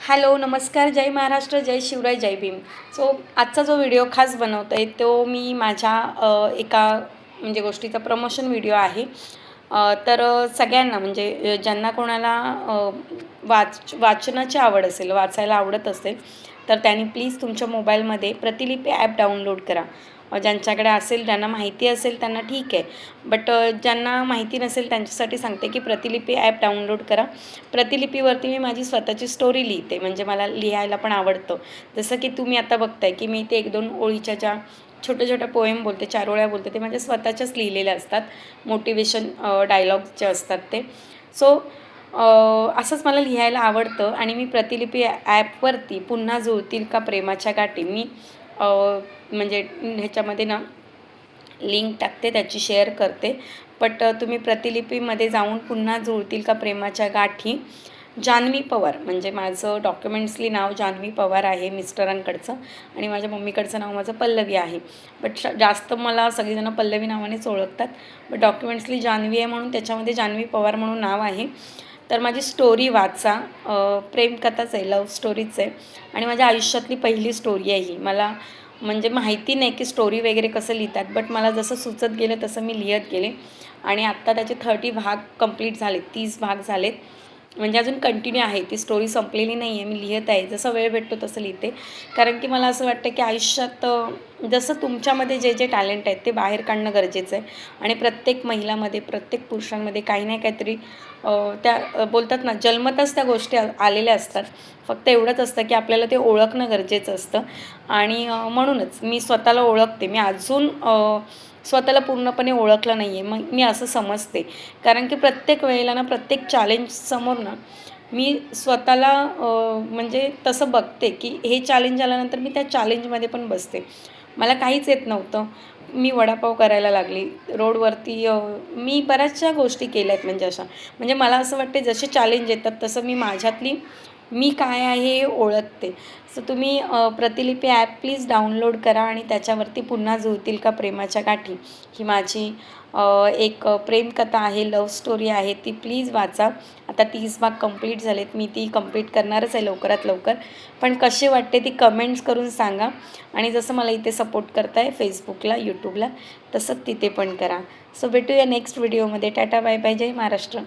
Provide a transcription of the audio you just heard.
Hello, नमस्कार, जय महाराष्ट्र, जय शिवराय, जय Bhim. So आजचा जो व्हिडिओ खास बनवत आहे तो मी माझ्या एका म्हणजे गोष्टीचा प्रमोशन व्हिडिओ आहे. सगळ्यांना म्हणजे ज्यांना कोणाला वाचनाची आवड असेल, वाचायला आवडत असेल, तर त्यांनी प्लीज तुमच्या मोबाईलमध्ये प्रतिलिपी ॲप डाउनलोड करा. ज्यांच्याकडे असेल, ज्यांना माहिती असेल त्यांना ठीक आहे. ज्यांना माहिती नसेल त्यांच्यासाठी सांगते की प्रतिलिपी ॲप डाउनलोड करा. प्रतिलिपीवरती मी माझी स्वतःची स्टोरी लिहिते, म्हणजे मला लिहायला पण आवडतं. जसं की तुम्ही आता बघताय की मी ते 1-2 ओळीच्या ज्या छोट्या-छोट्या पोएम बोलते, 4 ओळ्या बोलते, ते माझ्या स्वतःच्याच लिहिलेल्या असतात. मोटिवेशन डायलॉग्स जे असतात ते. सो असंच मला लिहायला आवडतं आणि मी प्रतिलिपी ॲपवरती पुन्हा जुळतील का प्रेमाच्या गाठी मी म्हणजे ह्याच्यामध्ये ना लिंक टाकते, त्याची शेअर करते. तुम्ही प्रतिलिपीमध्ये जाऊन पुन्हा जुळतील का प्रेमाच्या गाठी, जान्हवी पवार, म्हणजे माझं डॉक्युमेंट्सली नाव जान्हवी पवार आहे मिस्टरांकडचं, आणि माझ्या मम्मीकडचं नाव माझं पल्लवी आहे. जास्त मला सगळेजण पल्लवी नावानेच ओळखतात. डॉक्युमेंट्सली जान्हवी आहे म्हणून त्याच्यामध्ये जान्हवी पवार म्हणून नाव आहे. तर माझी स्टोरी वाचा. प्रेमकथाच आहे, लव्ह स्टोरीच आहे आणि माझ्या आयुष्यातली पहिली स्टोरी आहे ही. मला म्हणजे माहिती नाही की स्टोरी वगैरे कसं लिहितात, मला जसं सुचत गेलं तसं मी लिहत गेले आणि आत्ता त्याचे 30 भाग कंप्लीट झालेत, 30 भाग झालेत. म्हणजे अजून कंटिन्यू आहे, ती स्टोरी संपलेली नाही आहे, मी लिहित आहे. जसं वेळ भेटतो तसं लिहिते. कारण की मला असं वाटतं की आयुष्यात जसं तुमच्यामध्ये जे जे टॅलेंट आहेत ते बाहेर काढणं गरजेचं आहे आणि प्रत्येक महिलामध्ये, प्रत्येक पुरुषांमध्ये काही ना काहीतरी त्या बोलतात ना, जन्मतच त्या गोष्टी आलेल्या असतात. फक्त एवढंच असतं की आपल्याला ते ओळखणं गरजेचं असतं आणि म्हणूनच मी स्वतःला ओळखते. मी अजून स्वतःला पूर्णपणे ओळखलं नाही आहे, मग मी असं समजते. कारण की प्रत्येक वेळेला ना, प्रत्येक चॅलेंजसमोर ना, मी स्वतःला म्हणजे तसं बघते की हे चॅलेंज आल्यानंतर मी त्या चॅलेंजमध्ये पण बसते. मला काहीच येत नव्हतं. मी वडापाव करायला लागली. रोडवरती मी बऱ्याचशा गोष्टी केल्या आहेत म्हणजे अशा. म्हणजे मला असं वाटते जसे चॅलेंज येतात तसं मी माझ्यातली मी काय आहे हे ओळखते. सो तुम्ही प्रतिलिपी ॲप प्लीज डाउनलोड करा आणि त्याच्यावरती पुन्हा जुळतील का प्रेमाच्या गाठी, ही माझी एक प्रेमकथा आहे, लव्ह स्टोरी आहे, ती प्लीज वाचा. आता 30 भाग कंप्लीट झालेत. मी ती कंप्लीट करणारच आहे लवकरात लवकर. पण कशी वाटते ती कमेंट्स करून सांगा आणि जसं मला इथे सपोर्ट करताय फेसबुकला, यूट्यूबला, तसंच तिथे पण करा. सो भेटूया नेक्स्ट व्हिडिओमध्ये. टाटा, बाय बाय, जय महाराष्ट्र.